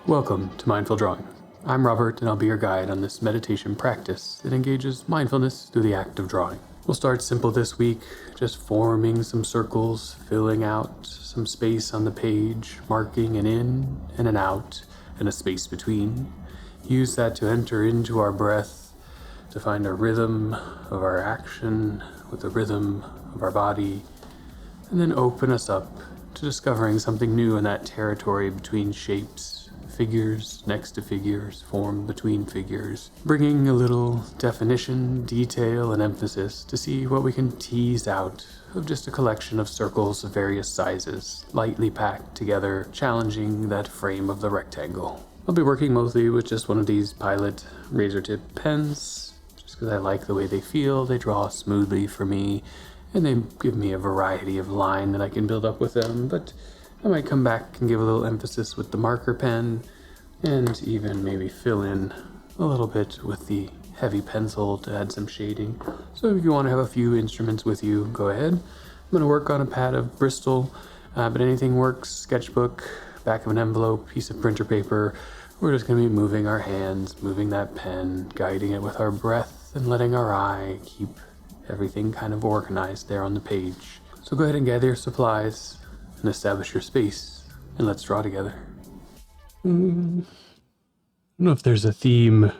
Welcome to Mindful Drawing. I'm Robert, and I'll be your guide on this meditation practice that engages mindfulness through the act of drawing. We'll start simple this week, just forming some circles, filling out some space on the page, marking an in and an out, and a space between. Use that to enter into our breath, to find a rhythm of our action with the rhythm of our body, and then open us up to discovering something new in that territory between shapes, figures next to figures, form between figures, bringing a little definition, detail, and emphasis to see what we can tease out of just a collection of circles of various sizes, lightly packed together, challenging that frame of the rectangle. I'll be working mostly with just one of these Pilot razor tip pens, just because I like the way they feel. They draw smoothly for me, and they give me a variety of line that I can build up with them, but I might come back and give a little emphasis with the marker pen, and even maybe fill in a little bit with the heavy pencil to add some shading. So if you want to have a few instruments with you, go ahead. I'm going to work on a pad of Bristol, but anything works. Sketchbook, back of an envelope, piece of printer paper. We're just going to be moving our hands, moving that pen, guiding it with our breath, and letting our eye keep everything kind of organized there on the page. So go ahead and gather your supplies and establish your space, and let's draw together. I don't know if there's a theme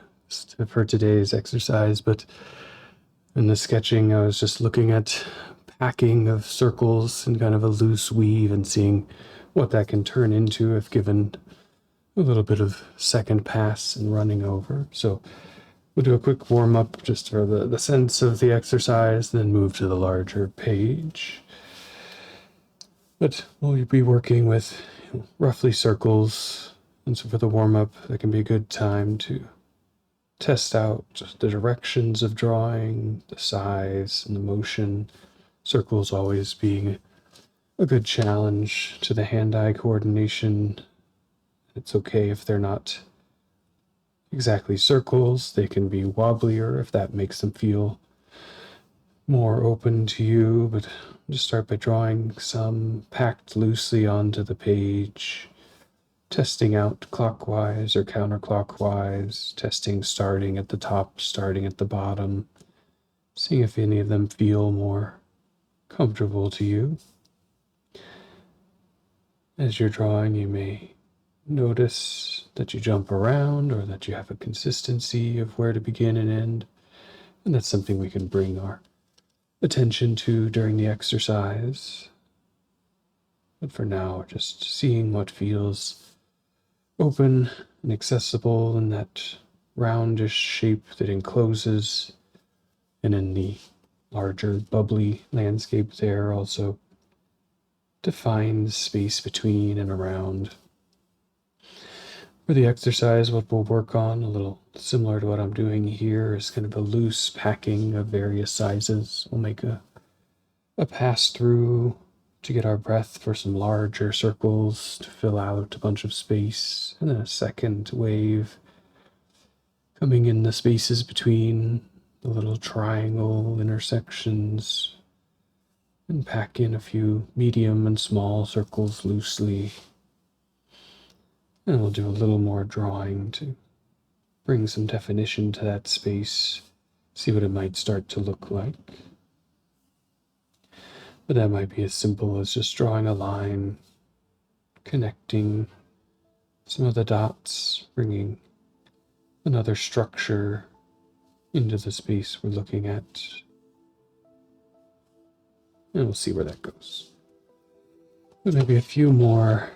for today's exercise, but in the sketching, I was just looking at packing of circles in kind of a loose weave and seeing what that can turn into if given a little bit of second pass and running over. So we'll do a quick warm-up just for the sense of the exercise, then move to the larger page. But we'll be working with roughly circles, and so for the warm-up, that can be a good time to test out just the directions of drawing, the size, and the motion. Circles always being a good challenge to the hand-eye coordination. It's okay if they're not exactly circles. They can be wobblier if that makes them feel more open to you, but just start by drawing some packed loosely onto the page, testing out clockwise or counterclockwise, testing starting at the top, starting at the bottom, seeing if any of them feel more comfortable to you. As you're drawing, you may notice that you jump around or that you have a consistency of where to begin and end, and that's something we can bring our attention to during the exercise. But for now, just seeing what feels open and accessible in that roundish shape that encloses, and in the larger bubbly landscape there also defines space between and around. For the exercise, what we'll work on, a little similar to what I'm doing here, is kind of a loose packing of various sizes. We'll make a pass through to get our breath for some larger circles to fill out a bunch of space, and then a second wave coming in the spaces between the little triangle intersections, and pack in a few medium and small circles loosely. And we'll do a little more drawing to bring some definition to that space, see what it might start to look like. But that might be as simple as just drawing a line, connecting some of the dots, bringing another structure into the space we're looking at. And we'll see where that goes. But maybe a few more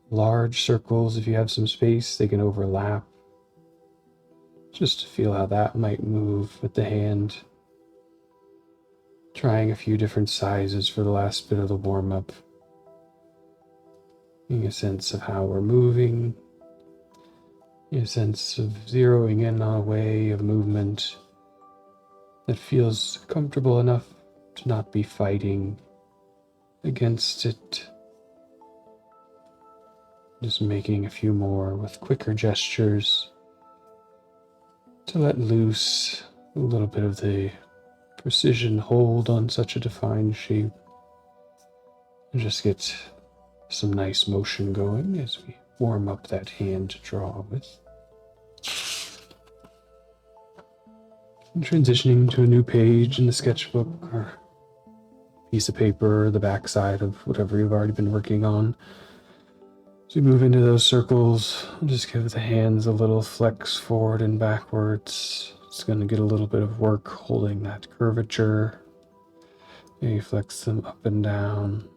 large circles. If you have some space, they can overlap. Just to feel how that might move with the hand. Trying a few different sizes for the last bit of the warm-up. Getting a sense of how we're moving. A sense of zeroing in on a way of movement that feels comfortable enough to not be fighting against it. Just making a few more with quicker gestures to let loose a little bit of the precision hold on such a defined shape. And just get some nice motion going as we warm up that hand to draw with. And transitioning to a new page in the sketchbook or piece of paper or the backside of whatever you've already been working on. As we move into those circles, just give the hands a little flex forward and backwards. It's going to get a little bit of work holding that curvature. Maybe flex them up and down.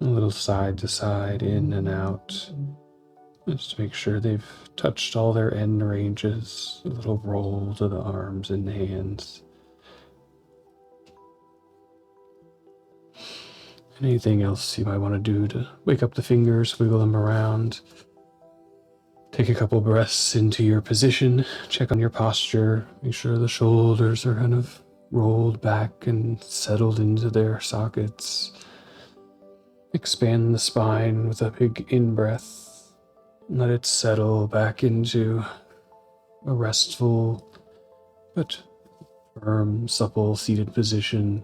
A little side to side, in and out. Just to make sure they've touched all their end ranges. A little roll to the arms and hands. Anything else you might want to do to wake up the fingers, wiggle them around. Take a couple breaths into your position, check on your posture, make sure the shoulders are kind of rolled back and settled into their sockets. Expand the spine with a big in-breath. Let it settle back into a restful but firm, supple, seated position.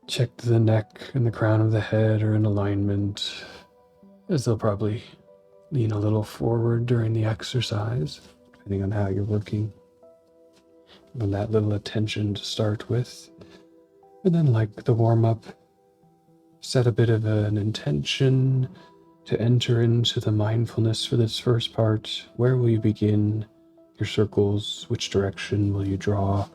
Check the neck and the crown of the head are in alignment, as they'll probably lean a little forward during the exercise, depending on how you're working. Give that little attention to start with. And then, like the warm-up, set a bit of an intention to enter into the mindfulness for this first part. Where will you begin your circles? Which direction will you draw?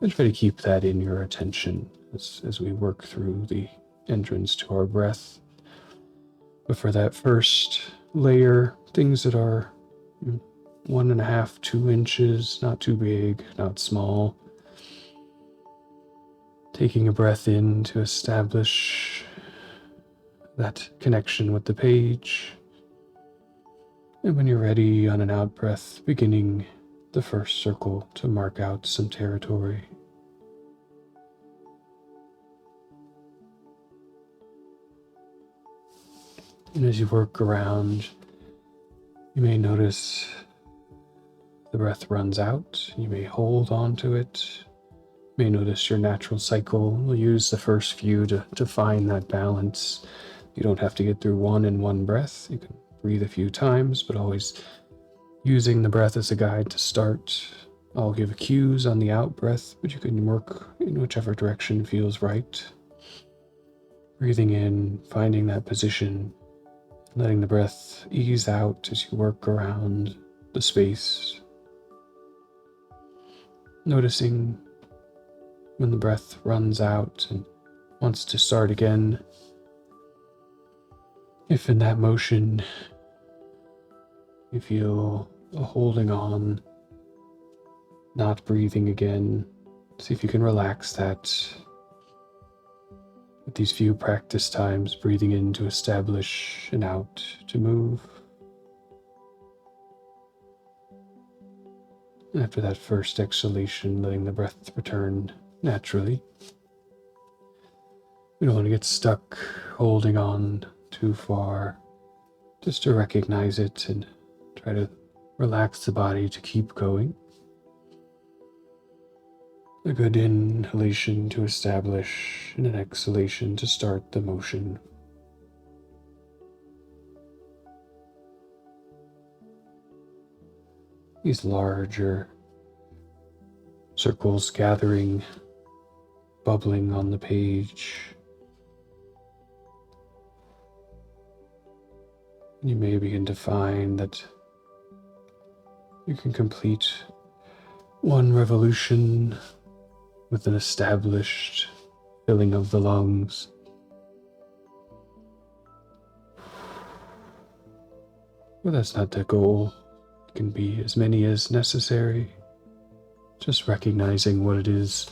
And try to keep that in your attention as we work through the entrance to our breath. But for that first layer, things that are 1.5, 2 inches, not too big, not small. Taking a breath in to establish that connection with the page. And when you're ready, on an out breath, beginning the first circle to mark out some territory. And as you work around, you may notice the breath runs out. You may hold on to it. You may notice your natural cycle. We'll use the first few to find that balance. You don't have to get through one in one breath. You can breathe a few times, but always using the breath as a guide to start. I'll give cues on the out breath, but you can work in whichever direction feels right. Breathing in, finding that position, letting the breath ease out as you work around the space. Noticing when the breath runs out and wants to start again. If in that motion you feel a holding on, not breathing again, see if you can relax that. With these few practice times, breathing in to establish and out to move. And after that first exhalation, letting the breath return naturally. We don't want to get stuck holding on too far, just to recognize it and try to relax the body to keep going. A good inhalation to establish and an exhalation to start the motion. These larger circles gathering, bubbling on the page. You may begin to find that you can complete one revolution with an established filling of the lungs. But that's not the goal. It can be as many as necessary. Just recognizing what it is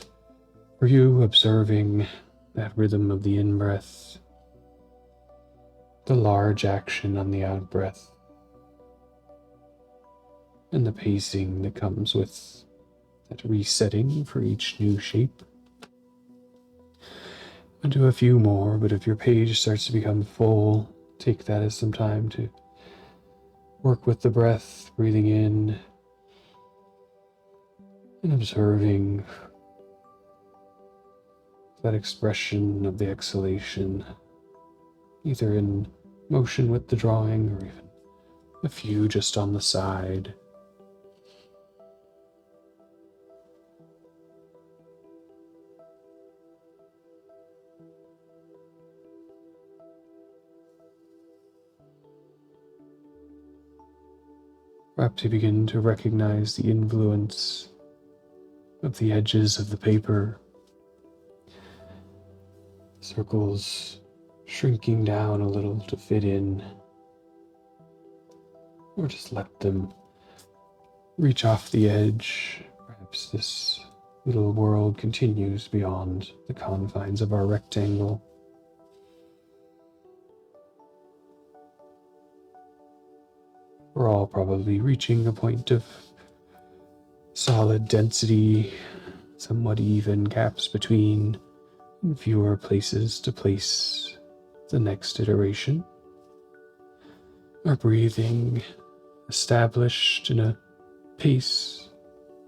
for you, observing that rhythm of the in-breath, the large action on the out-breath, and the pacing that comes with that resetting for each new shape. I'll do a few more, but if your page starts to become full, take that as some time to work with the breath, breathing in and observing that expression of the exhalation, either in motion with the drawing or even a few just on the side. Perhaps you begin to recognize the influence of the edges of the paper, circles shrinking down a little to fit in, or just let them reach off the edge. Perhaps this little world continues beyond the confines of our rectangle. We're all probably reaching a point of solid density, somewhat even gaps between, and fewer places to place the next iteration. Our breathing established in a pace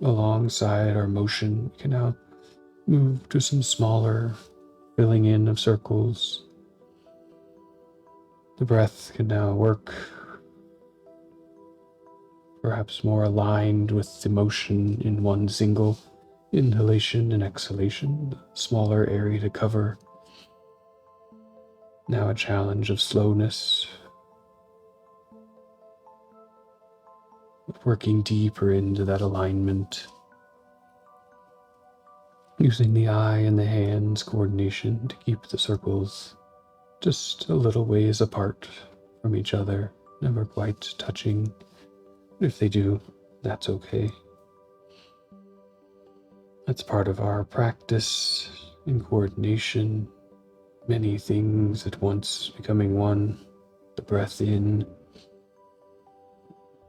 alongside our motion. We can now move to some smaller filling in of circles. The breath can now work perhaps more aligned with the motion in one single inhalation and exhalation, the smaller area to cover. Now a challenge of slowness, working deeper into that alignment, using the eye and the hands coordination to keep the circles just a little ways apart from each other, never quite touching. If they do, that's okay. That's part of our practice in coordination, many things at once becoming one, the breath in,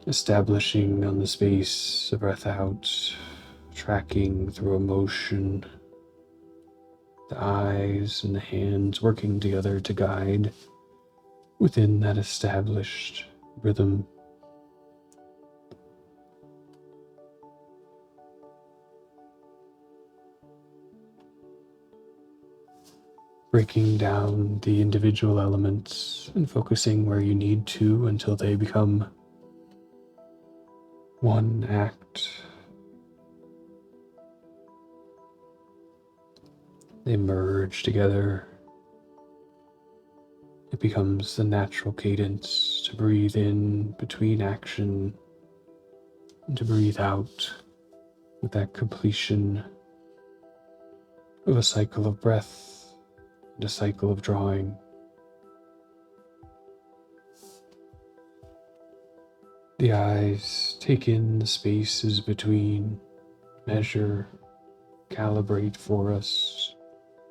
establishing on the space, the breath out, tracking through emotion, the eyes and the hands working together to guide within that established rhythm. Breaking down the individual elements and focusing where you need to until they become one act. They merge together. It becomes the natural cadence to breathe in between action and to breathe out with that completion of a cycle of breath and a cycle of drawing. The eyes take in the spaces between, measure, calibrate for us,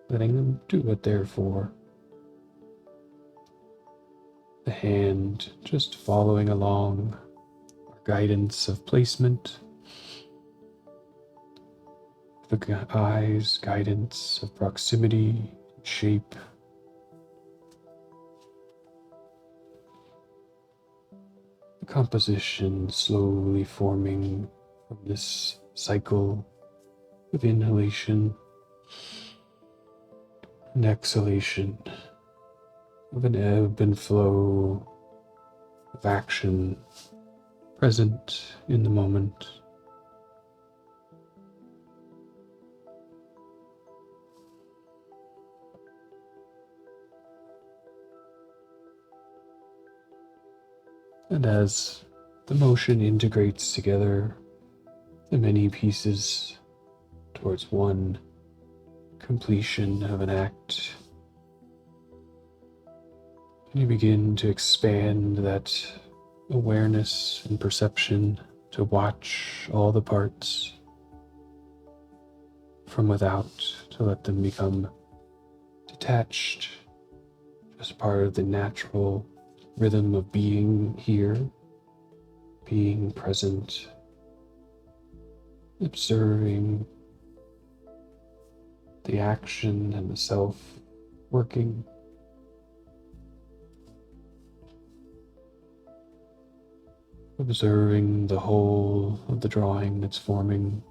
letting them do what they're for. The hand just following along our guidance of placement. The eyes, guidance of proximity, shape. The composition slowly forming from this cycle of inhalation and exhalation, of an ebb and flow of action present in the moment. And as the motion integrates together the many pieces towards one completion of an act, you begin to expand that awareness and perception to watch all the parts from without, to let them become detached, just part of the natural rhythm of being here, being present, observing the action and the self working. Observing the whole of the drawing that's forming.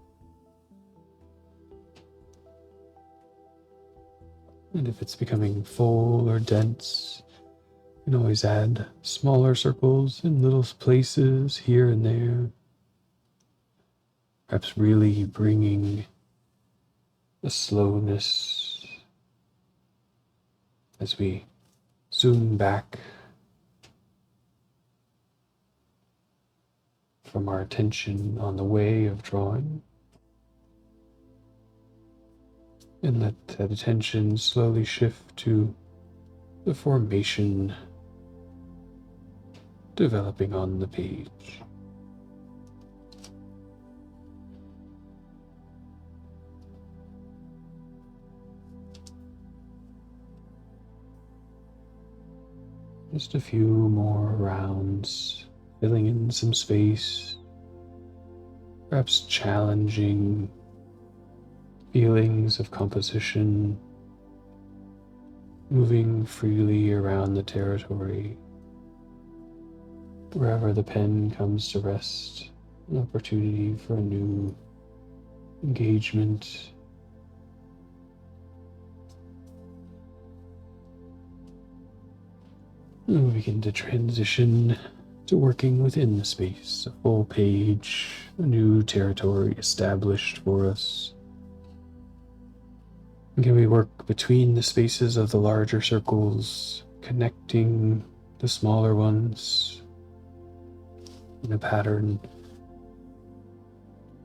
And if it's becoming full or dense, you can always add smaller circles in little places here and there. Perhaps really bringing a slowness as we zoom back from our attention on the way of drawing. And let that attention slowly shift to the formation developing on the page. Just a few more rounds, filling in some space, perhaps challenging feelings of composition, moving freely around the territory. Wherever the pen comes to rest, an opportunity for a new engagement. And we begin to transition to working within the space, a full page, a new territory established for us. And can we work between the spaces of the larger circles, connecting the smaller ones in a pattern,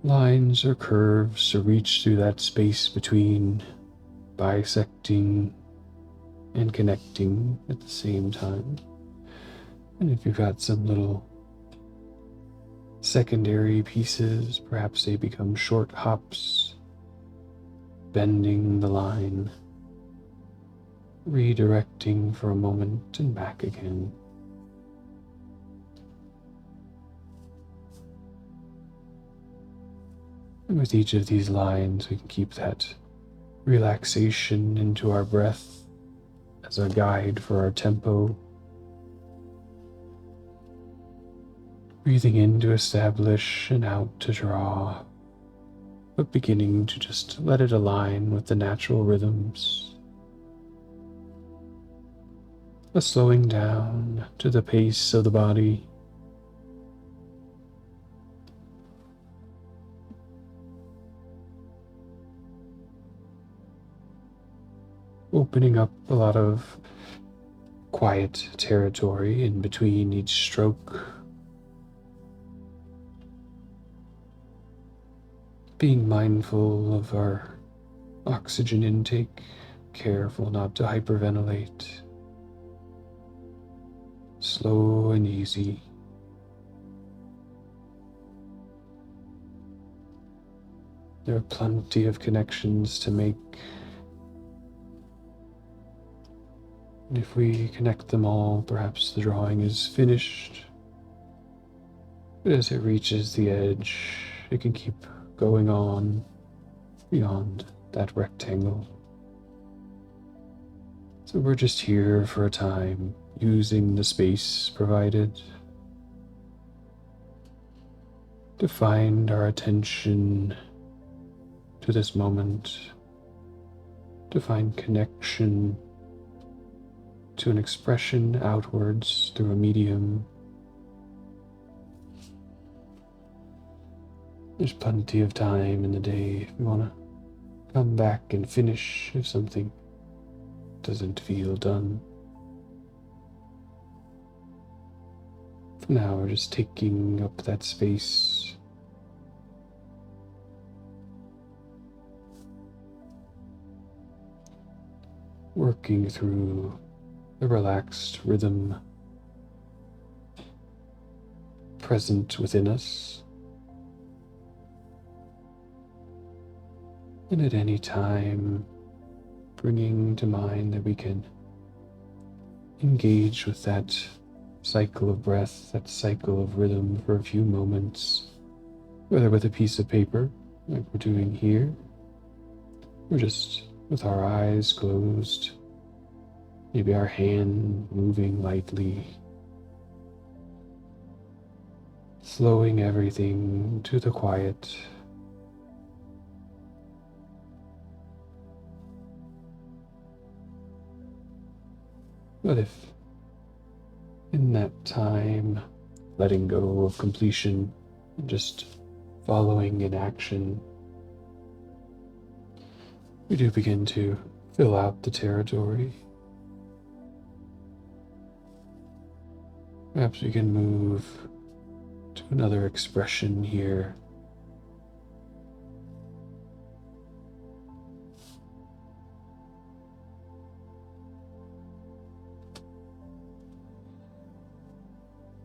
lines or curves to reach through that space between, bisecting and connecting at the same time. And if you've got some little secondary pieces, perhaps they become short hops, bending the line, redirecting for a moment and back again. And with each of these lines, we can keep that relaxation into our breath as a guide for our tempo. Breathing in to establish and out to draw, but beginning to just let it align with the natural rhythms. A slowing down to the pace of the body. Opening up a lot of quiet territory in between each stroke. Being mindful of our oxygen intake, careful not to hyperventilate. Slow and easy. There are plenty of connections to make. And if we connect them all, perhaps the drawing is finished. But as it reaches the edge, it can keep going on beyond that rectangle. So we're just here for a time, using the space provided to find our attention to this moment, to find connection to an expression outwards through a medium. There's plenty of time in the day if you want to come back and finish if something doesn't feel done. For now, we're just taking up that space. Working through the relaxed rhythm present within us. And at any time, bringing to mind that we can engage with that cycle of breath, that cycle of rhythm for a few moments, whether with a piece of paper, like we're doing here, or just with our eyes closed, Maybe our hand moving lightly, slowing everything to the quiet. But if in that time, letting go of completion and just following in action, we do begin to fill out the territory. Perhaps we can move to another expression here.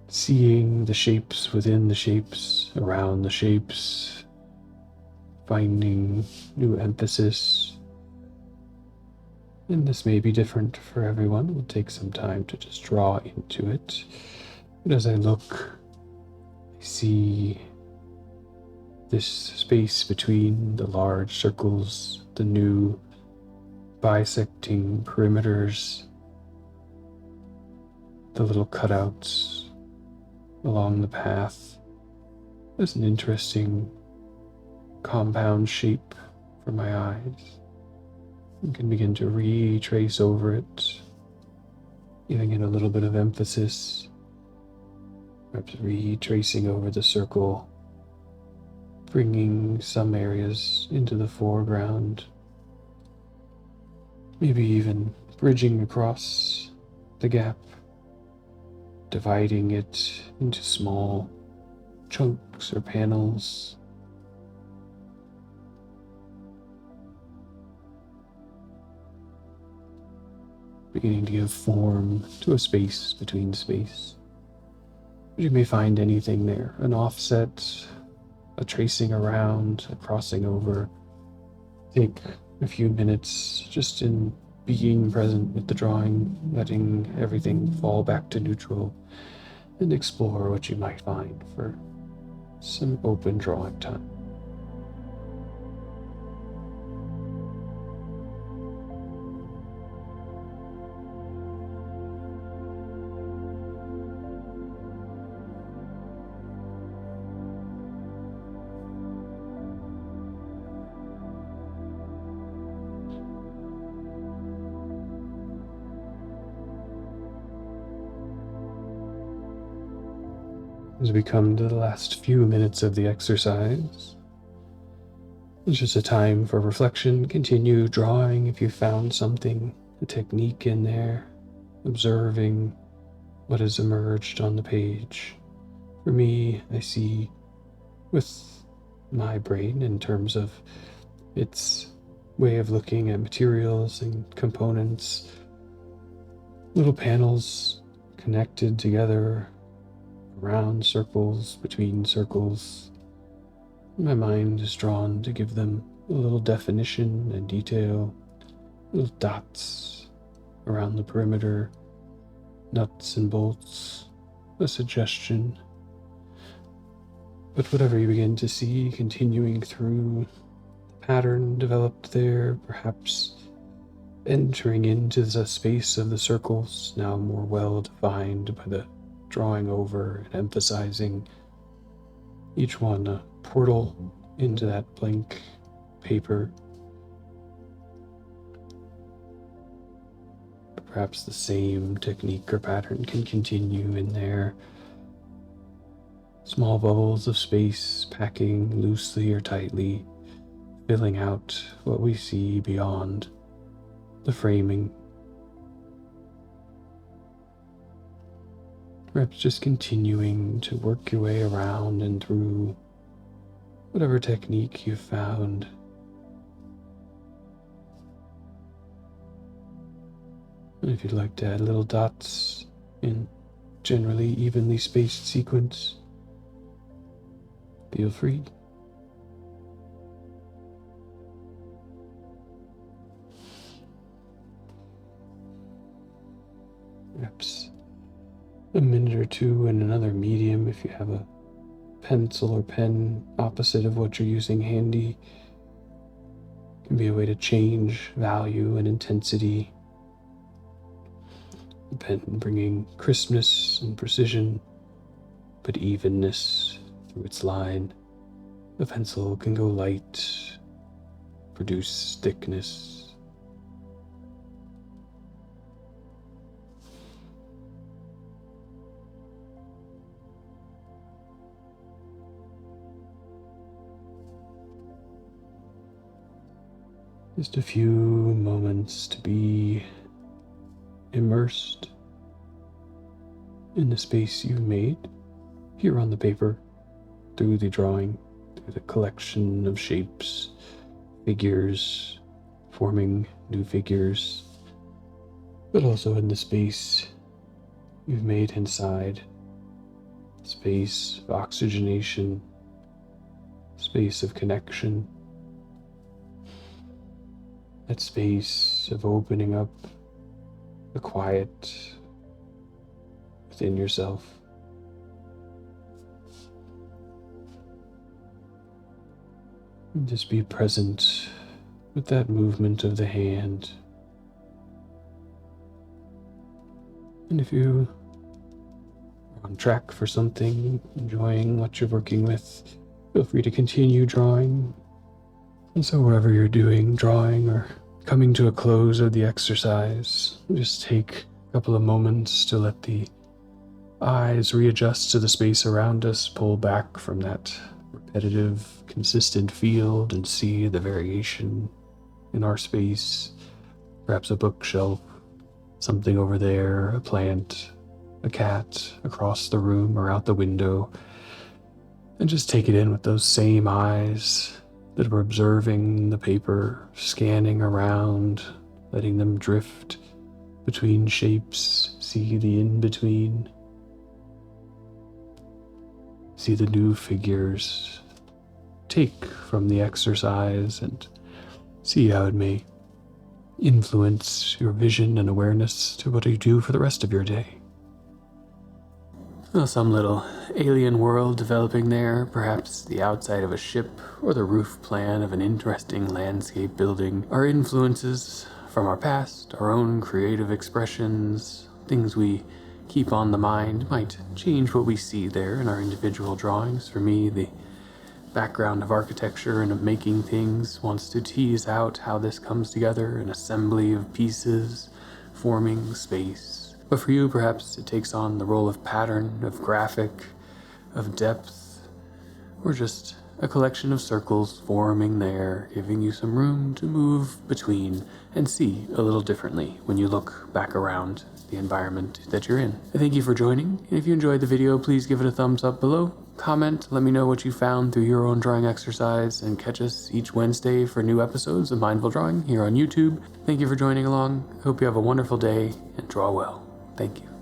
Seeing the shapes within the shapes, around the shapes, finding new emphasis. And this may be different for everyone. It will take some time to just draw into it. But as I look, I see this space between the large circles, the new bisecting perimeters, the little cutouts along the path. There's an interesting compound shape for my eyes. You can begin to retrace over it, giving it a little bit of emphasis, perhaps retracing over the circle, bringing some areas into the foreground, maybe even bridging across the gap, dividing it into small chunks or panels. Beginning to give form to a space between space. You may find anything there, an offset, a tracing around, a crossing over. Take a few minutes just in being present with the drawing, letting everything fall back to neutral, and explore what you might find for some open drawing time. As we come to the last few minutes of the exercise, it's just a time for reflection. Continue drawing if you found something, a technique in there, observing what has emerged on the page. For me, I see with my brain in terms of its way of looking at materials and components, little panels connected together, around circles, between circles. My mind is drawn to give them a little definition and detail, little dots around the perimeter, nuts and bolts, a suggestion. But whatever you begin to see continuing through the pattern developed there, perhaps entering into the space of the circles, now more well defined by the drawing over and emphasizing each one a portal into that blank paper. Perhaps the same technique or pattern can continue in there. Small bubbles of space packing loosely or tightly, filling out what we see beyond the framing. Perhaps just continuing to work your way around and through whatever technique you've found. And if you'd like to add little dots in generally evenly spaced sequence, feel free. Perhaps a minute or two in another medium if you have a pencil or pen opposite of what you're using handy. Can be a way to change value and intensity. the pen bringing crispness and precision, but evenness through its line. The pencil can go light, produce thickness. Just a few moments to be immersed in the space you've made here on the paper, through the drawing, through the collection of shapes, figures, forming new figures, but also in the space you've made inside, space of oxygenation, space of connection, that space of opening up the quiet within yourself. And just be present with that movement of the hand. And if you are on track for something, enjoying what you're working with, feel free to continue drawing. And so wherever you're doing drawing or coming to a close of the exercise, just take a couple of moments to let the eyes readjust to the space around us, pull back from that repetitive, consistent field and see the variation in our space. Perhaps a bookshelf, something over there, a plant, a cat across the room or out the window, and just take it in with those same eyes that were observing the paper, scanning around, letting them drift between shapes, see the in-between, see the new figures, take from the exercise and see how it may influence your vision and awareness to what you do for the rest of your day. Well, some little alien world developing there, perhaps the outside of a ship or the roof plan of an interesting landscape building, are influences from our past, our own creative expressions, things we keep on the mind might change what we see there in our individual drawings. For me, the background of architecture and of making things wants to tease out how this comes together, an assembly of pieces forming space. But for you, perhaps it takes on the role of pattern, of graphic, of depth, or just a collection of circles forming there, giving you some room to move between and see a little differently when you look back around the environment that you're in. I thank you for joining, and if you enjoyed the video, please give it a thumbs up below. Comment, let me know what you found through your own drawing exercise, and catch us each Wednesday for new episodes of Mindful Drawing here on YouTube. Thank you for joining along. Hope you have a wonderful day, and draw well. Thank you.